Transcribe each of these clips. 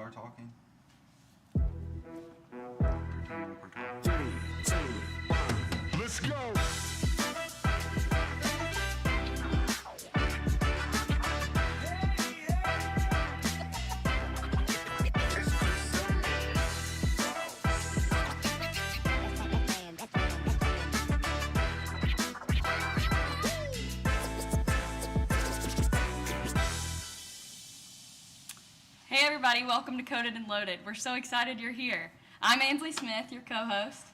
are talking. 3, 2, 1, let's go! Hey everybody, welcome to Coded and Loaded. We're so excited you're here. I'm Ansley Smith, your co-host.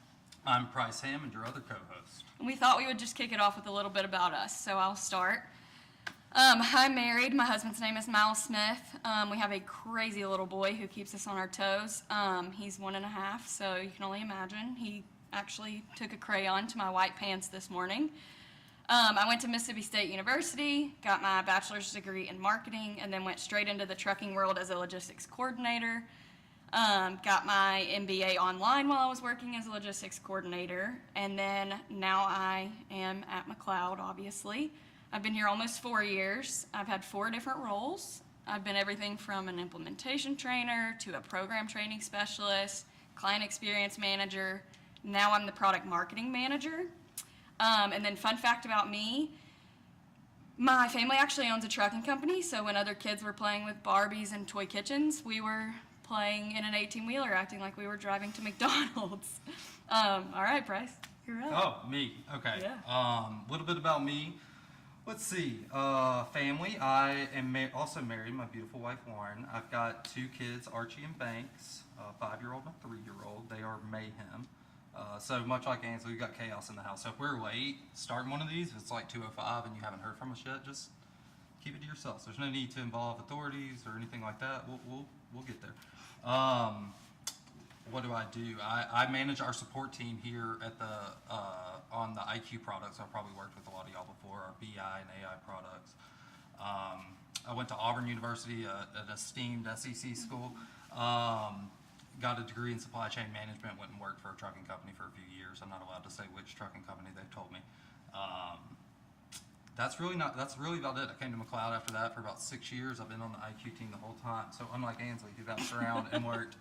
I'm Price Hammond, your other co-host. And we thought we would just kick it off with a little bit about us, so I'll start. I'm married. My husband's name is Miles Smith. We have a crazy little boy who keeps us on our toes. He's 1.5, so you can only imagine. He actually took a crayon to my white pants this morning. I went to Mississippi State University, got my bachelor's degree in marketing, and then went straight into the trucking world as a logistics coordinator. Got my MBA online while I was working as a logistics coordinator, and then now I am at McLeod, obviously. I've been here almost 4 years. I've had 4 different roles. I've been everything from an implementation trainer to a program training specialist, client experience manager. Now I'm the product marketing manager. And then fun fact about me, my family actually owns a trucking company, so when other kids were playing with Barbies and toy kitchens, we were playing in an 18-wheeler, acting like we were driving to McDonald's. All right, Bryce, you're up. Oh, me. Okay. Yeah. A little bit about me. Let's see. Family. I am also married. My beautiful wife, Lauren. I've got 2 kids, Archie and Banks, a 5-year-old and a 3-year-old. They are mayhem. So much like Ansley, we've got chaos in the house. So if we're late starting one of these, if it's like 2:05 and you haven't heard from us yet, just keep it to yourselves. There's no need to involve authorities or anything like that. We'll get there. What do? I manage our support team here at the on the IQ products. I've probably worked with a lot of y'all before, our BI and AI products. I went to Auburn University, an esteemed SEC school. Got a degree in supply chain management, went and worked for a trucking company for a few years. I'm not allowed to say which trucking company, they've told me. That's really about it. I came to McLeod after that for about 6 years. I've been on the IQ team the whole time. So unlike Ansley, who bounced around and worked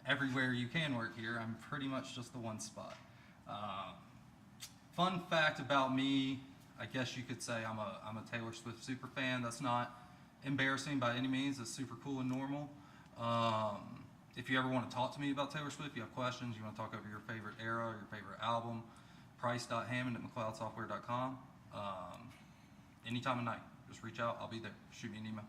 everywhere you can work here, I'm pretty much just the one spot. Fun fact about me, I guess you could say I'm a Taylor Swift super fan. That's not embarrassing by any means. It's super cool and normal. If you ever want to talk to me about Taylor Swift, you have questions, you want to talk over your favorite era, your favorite album, price.hammond@mcleodsoftware.com. Anytime of night, just reach out, I'll be there. Shoot me an email.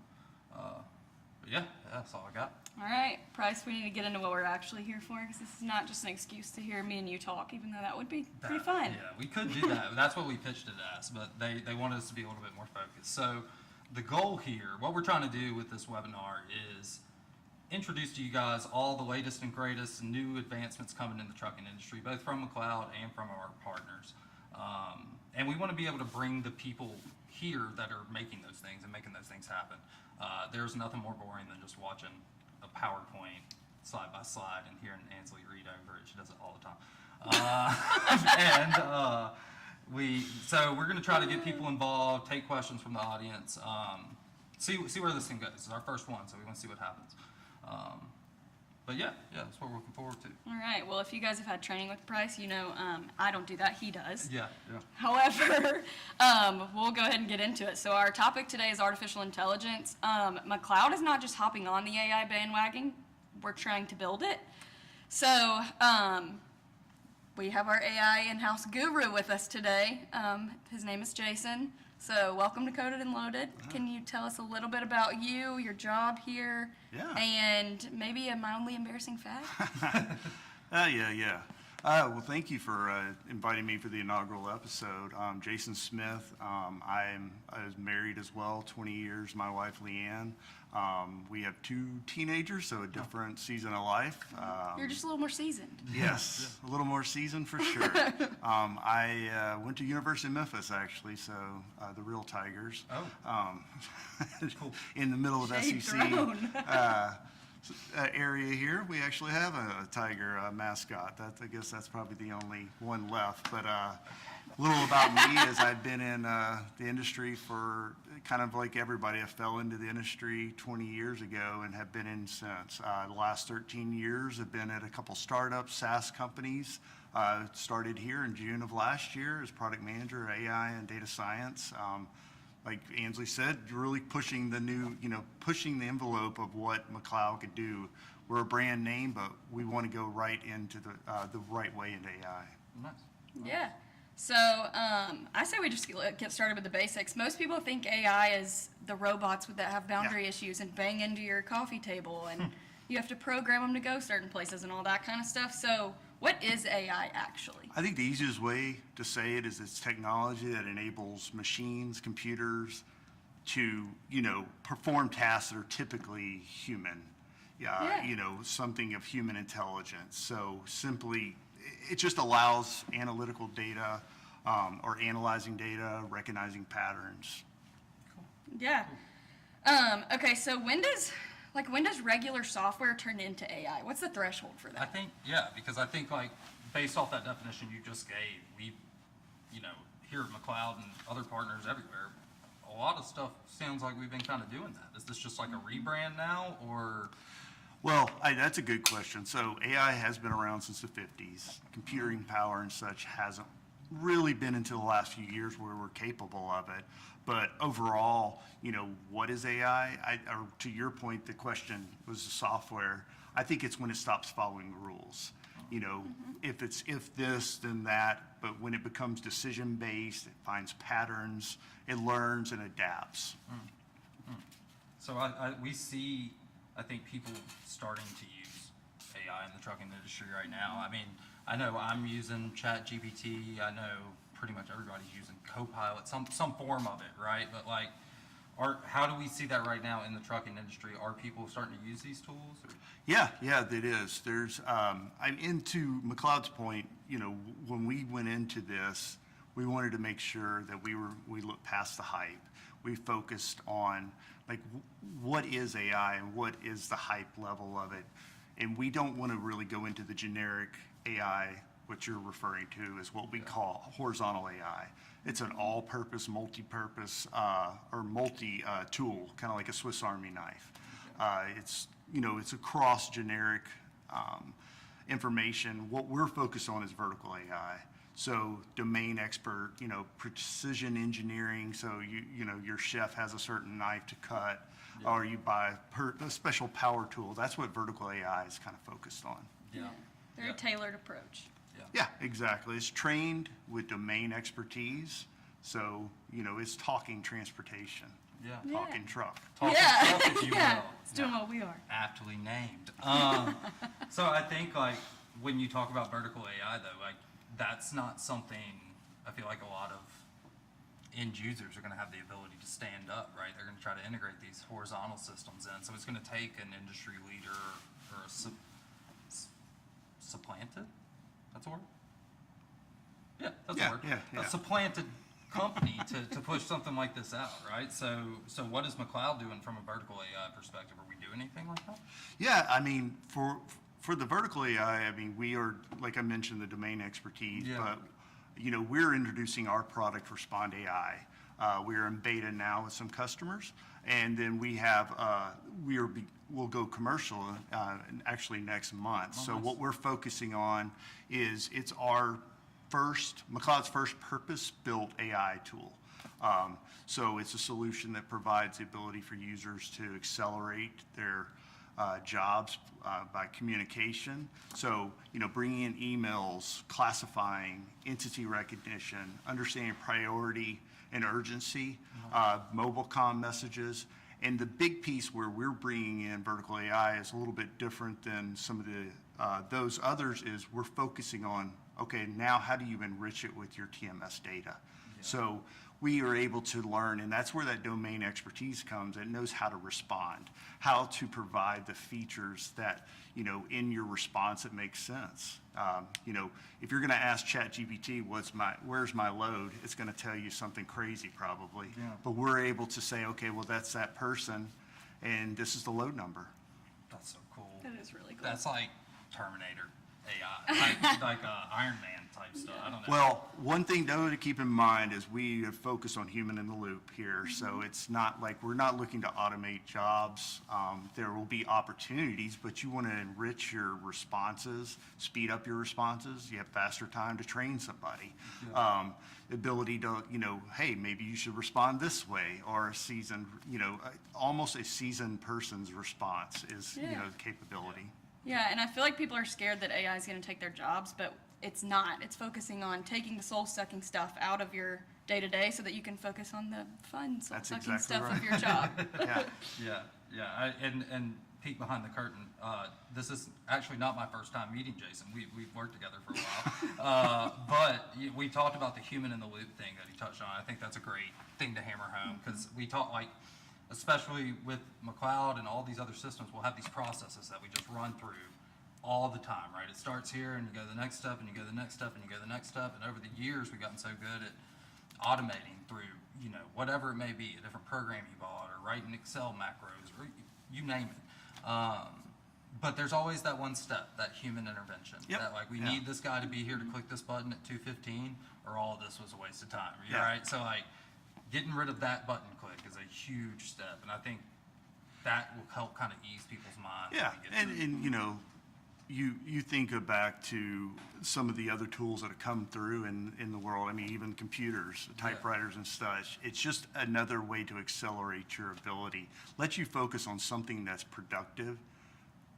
But yeah, that's all I got. All right, Bryce, we need to get into what we're actually here for, because this is not just an excuse to hear me and you talk, even though that would be pretty fun. Yeah, we could do that. That's what we pitched it as, but they wanted us to be a little bit more focused. So the goal here, what we're trying to do with this webinar is introduce to you guys all the latest and greatest new advancements coming in the trucking industry, both from McLeod and from our partners. And we want to be able to bring the people here that are making those things and making those things happen. There's nothing more boring than just watching a PowerPoint slide by slide and hearing Ansley read over it. She does it all the time. So we're going to try to get people involved, take questions from the audience, see where this thing goes. This is our first one, so we want to see what happens. But yeah, that's what we're looking forward to. All right, well, if you guys have had training with Bryce, you know I don't do that, he does. Yeah. However, we'll go ahead and get into it. So our topic today is artificial intelligence. McLeod is not just hopping on the AI bandwagon, we're trying to build it. So we have our AI in-house guru with us today. His name is Jason. So welcome to Coded and Loaded. Can you tell us a little bit about you, your job here, and maybe a mildly embarrassing fact? Yeah. Well, thank you for inviting me for the inaugural episode. Jason Smith. I was married as well, 20 years. My wife, Leanne. We have 2 teenagers, so a different season of life. You're just a little more seasoned. Yes, a little more seasoned for sure. I went to University of Memphis, actually, so the real Tigers. Cool. In the middle of Shade SEC. thrown. Area here, we actually have a tiger mascot. I guess that's probably the only one left. But a little about me is I've been in the industry for kind of like everybody. I fell into the industry 20 years ago and have been in since. The last 13 years have been at a couple startups, SaaS companies. Started here in June of last year as product manager, AI and data science. Like Ansley said, really pushing the new, pushing the envelope of what McLeod could do. We're a brand name, but we want to go right into the right way into AI. Nice. Yeah. So I say we just get started with the basics. Most people think AI is the robots that have boundary issues and bang into your coffee table, and you have to program them to go certain places and all that kind of stuff. So what is AI actually? I think the easiest way to say it is it's technology that enables machines, computers to, perform tasks that are typically human. Something of human intelligence. So simply, it just allows analytical data or analyzing data, recognizing patterns. Yeah. Okay, so when does regular software turn into AI? What's the threshold for I that? think, because I think like based off that definition you just gave, we, here at McLeod and other partners everywhere, a lot of stuff sounds like we've been kind of doing that. Is this just like a rebrand now, or? Well, that's a good question. So AI has been around since the 50s. Computing power and such hasn't really been until the last few years where we're capable of it. But overall, what is AI? Or to your point, the question was the software. I think it's when it stops following rules. If it's if this, then that. But when it becomes decision-based, it finds patterns, it learns and adapts. So we see, I think, people starting to use AI in the trucking industry right now. I mean, I know I'm using ChatGPT. I know pretty much everybody's using Copilot, some form of it, right? But like, how do we see that right now in the trucking industry? Are people starting to use these tools? Or? Yeah, it is. I'm into McLeod's point. When we went into this, we wanted to make sure that we looked past the hype. We focused on like what is AI and what is the hype level of it, and we don't want to really go into the generic AI. What you're referring to is what we call horizontal AI. It's an all-purpose, multi-purpose, or multi-tool, kind of like a Swiss Army knife. It's across generic information. What we're focused on is vertical AI. So domain expert, precision engineering. So your chef has a certain knife to cut, or you buy a special power tool. That's what vertical AI is kind of focused on. Yeah. Very tailored approach. Yeah, exactly. It's trained with domain expertise. So, it's talking transportation, talking truck. Talking truck, if you will. It's doing what we are. Aptly named. So I think like when you talk about vertical AI though, like that's not something I feel like a lot of end users are going to have the ability to stand up, right? They're going to try to integrate these horizontal systems in. So it's going to take an industry leader or a supplanted. That's a word? Yeah, that's a word. Yeah. A supplanted company to push something like this out, right? So what is McLeod doing from a vertical AI perspective? Are we doing anything like that? Yeah, I mean, for the vertical AI, I mean, we are, like I mentioned, the domain expertise, but, we're introducing our product, Respond AI. We are in beta now with some customers, and then we have, we'll go commercial actually next month. So what we're focusing on is it's McLeod's first purpose-built AI tool. So it's a solution that provides the ability for users to accelerate their jobs by communication. So, bringing in emails, classifying, entity recognition, understanding priority and urgency, mobile comm messages. And the big piece where we're bringing in vertical AI is a little bit different than some of those others is we're focusing on, okay, now how do you enrich it with your TMS data? So we are able to learn, and that's where that domain expertise comes. It knows how to respond, how to provide the features that, in your response that makes sense. If you're going to ask ChatGPT, where's my load? It's going to tell you something crazy probably. Yeah. But we're able to say, okay, well, that's that person, and this is the load number. That's so cool. That is really cool. That's like Terminator. AI, like Iron Man type stuff. I don't know. Well, one thing though to keep in mind is we have focused on human in the loop here. So it's not like we're not looking to automate jobs. There will be opportunities, but you want to enrich your responses, speed up your responses. You have faster time to train somebody. Ability to, hey, maybe you should respond this way, or a seasoned, almost a seasoned person's response is, capability. Yeah, and I feel like people are scared that AI is going to take their jobs, but it's not. It's focusing on taking the soul-sucking stuff out of your day-to-day so that you can focus on the fun soul-sucking exactly stuff right. of your job. Yeah. And peek behind the curtain. This is actually not my first time meeting Jason. We've worked together for a while. But we talked about the human in the loop thing that he touched on. I think that's a great thing to hammer home because we talk especially with McLeod and all these other systems, we'll have these processes that we just run through all the time, right? It starts here and you go to the next step and you go to the next step and you go to the next step. And over the years, we've gotten so good at automating through, whatever it may be, a different program you bought or writing Excel macros or you name it. But there's always that one step, that human intervention. Yep. That we need this guy to be here to click this button at 2:15 or all of this was a waste of time, right? So getting rid of that button click is a huge step, and I think that will help kind of ease people's minds. Yeah, when we get through. you think back to some of the other tools that have come through in the world. I mean, even computers, typewriters and such. It's just another way to accelerate your ability. Let you focus on something that's productive.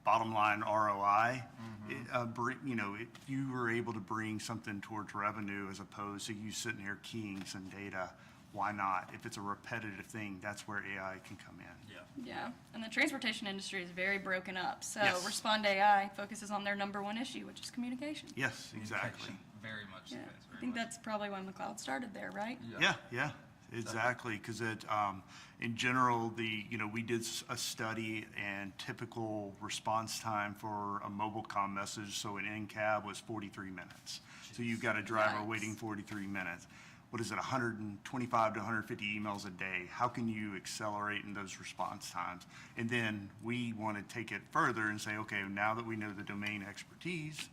Bottom line ROI. You were able to bring something towards revenue as opposed to you sitting here keying some data. Why not? If it's a repetitive thing, that's where AI can come in. Yeah, and the transportation industry is very broken up. So Yes. Respond AI focuses on their number one issue, which is communication. Yes, exactly. Communication, very much Yeah, the case. I think that's probably why McLeod started there, right? Yeah, exactly. Because in general, we did a study and typical response time for a mobile comm message. So an in-cab was 43 minutes. So you've got a driver Yikes. waiting 43 minutes. What is it, 125 to 150 emails a day? How can you accelerate in those response times? And then we want to take it further and say, okay, now that we know the domain expertise,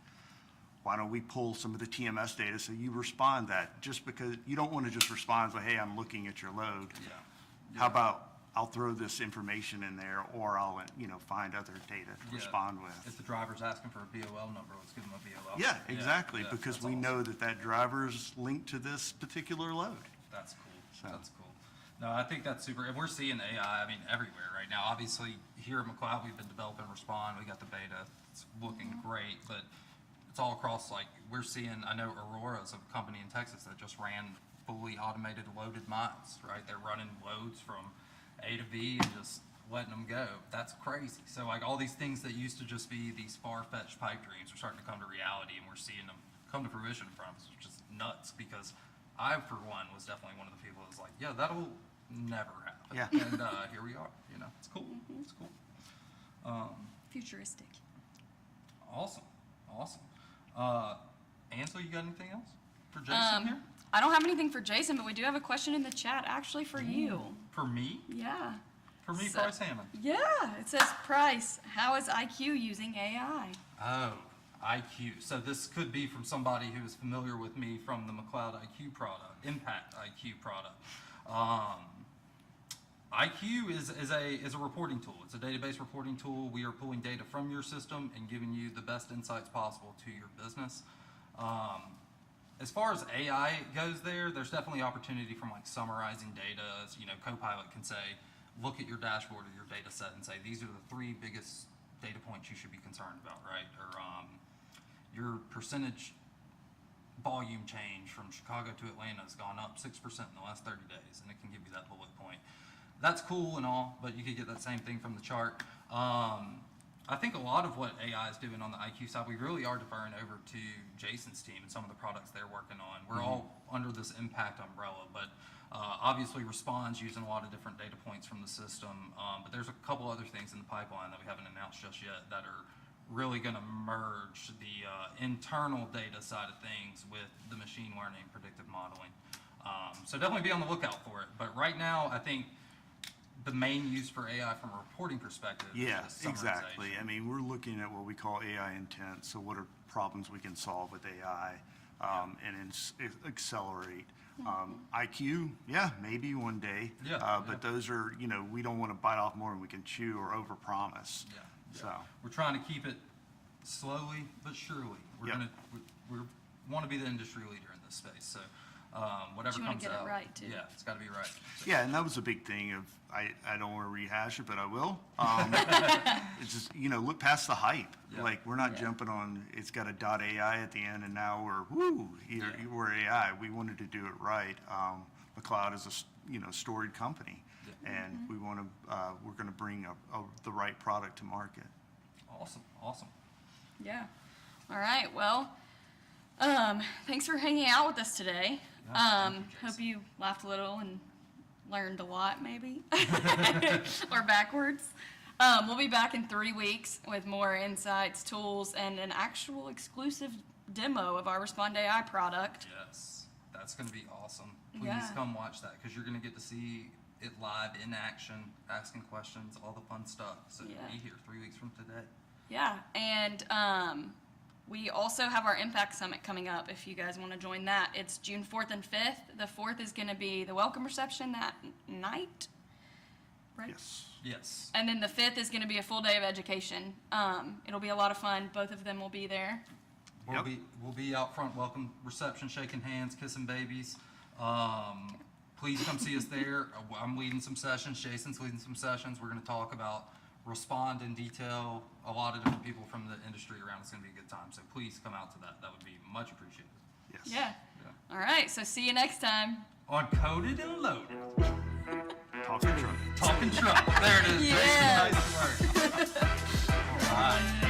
why don't we pull some of the TMS data so you respond that? Just because you don't want to just respond like, hey, I'm looking at your load. How about I'll throw this information in there, or I'll find other data to respond with. If the driver's asking for a BOL number, let's give them a BOL. Yeah, exactly, because that's we awesome. know that driver's linked to this particular load. That's cool. So- That's cool. No, I think that's super. And we're seeing AI, everywhere right now. Obviously, here at McLeod, we've been developing Respond. We got the beta. It's looking great, but it's all across, we're seeing, I know Aurora's a company in Texas that just ran fully automated loaded miles, right? They're running loads from A to B and just letting them go. That's crazy. So all these things that used to just be these far-fetched pipe dreams are starting to come to reality, and we're seeing them come to fruition in front of us, which is nuts because I, for one, was definitely one of the people that was like, yeah, that'll never happen. Yeah. And here we are. It's cool. It's cool. Futuristic. Awesome. Ansel, you got anything else for Jason here? I don't have anything for Jason, but we do have a question in the chat actually for you. For me? Yeah. For me, So- Price Hammond. Yeah, it says, Price, how is IQ using AI? Oh, IQ. So this could be from somebody who is familiar with me from the McLeod IQ product, Impact IQ product. IQ is a reporting tool. It's a database reporting tool. We are pulling data from your system and giving you the best insights possible to your business. As far as AI goes there's definitely opportunity from summarizing data. Copilot can say, look at your dashboard or your data set and say, these are the 3 biggest data points you should be concerned about, right? Or your percentage volume change from Chicago to Atlanta has gone up 6% in the last 30 days, and it can give you that bullet point. That's cool and all, but you could get that same thing from the chart. I think a lot of what AI is doing on the IQ side, we really are deferring over to Jason's team and some of the products they're working on. We're all under this Impact umbrella, but obviously Respond's using a lot of different data points from the system, but there's a couple other things in the pipeline that we haven't announced just yet that are really going to merge the internal data side of things with the machine learning predictive modeling. So definitely be on the lookout for it. But right now, I think the main use for AI from a reporting perspective is Yeah, just exactly. summarization. I mean, we're looking at what we call AI intent. So what are problems we can solve with AI and accelerate? IQ, yeah, maybe one day. Yeah, But yeah. those are, we don't want to bite off more than we can chew or overpromise. Yeah, yeah. So, We're trying to keep it slowly but surely. We're Yep. we want to be the industry leader in this space. So whatever you wanna comes get it out, right, too. yeah, it's got to be right. So, yeah, and that was a big thing of, I don't want to rehash it, but I will. It's just, look past the hype. Yeah. Like, we're not Yeah. jumping on, it's got a .ai at the end, and now we're AI. We wanted to do it right. McLeod is a storied company, Yeah. and we're going to bring the right product to market. Awesome. Yeah. All right. Well, thanks for hanging out with us today. Yeah, thank you, Hope Jason. you laughed a little and learned a lot, maybe, or backwards. We'll be back in 3 weeks with more insights, tools, and an actual exclusive demo of our Respond AI product. Yes, that's going to be awesome. Please Yeah. come watch that because you're going to get to see it live in action, asking questions, all the fun stuff. So Yeah. be here 3 weeks from today. Yeah, and we also have our Impact Summit coming up if you guys want to join that. It's June 4th and 5th. The 4th is going to be the welcome reception that night, right? Yes. And then the 5th is going to be a full day of education. It'll be a lot of fun. Both of them will be there. We'll Yep. be out front, welcome reception, shaking hands, kissing babies. Please come see us there. I'm leading some sessions. Jason's leading some sessions. We're going to talk about Respond in detail. A lot of different people from the industry around. It's going to be a good time. So please come out to that. That would be much appreciated. Yes. Yeah. Yeah. All right, so see you next time. On Coded and Loaded. Talking truck. Talking truck. There it is. Yeah. Nice work. All right.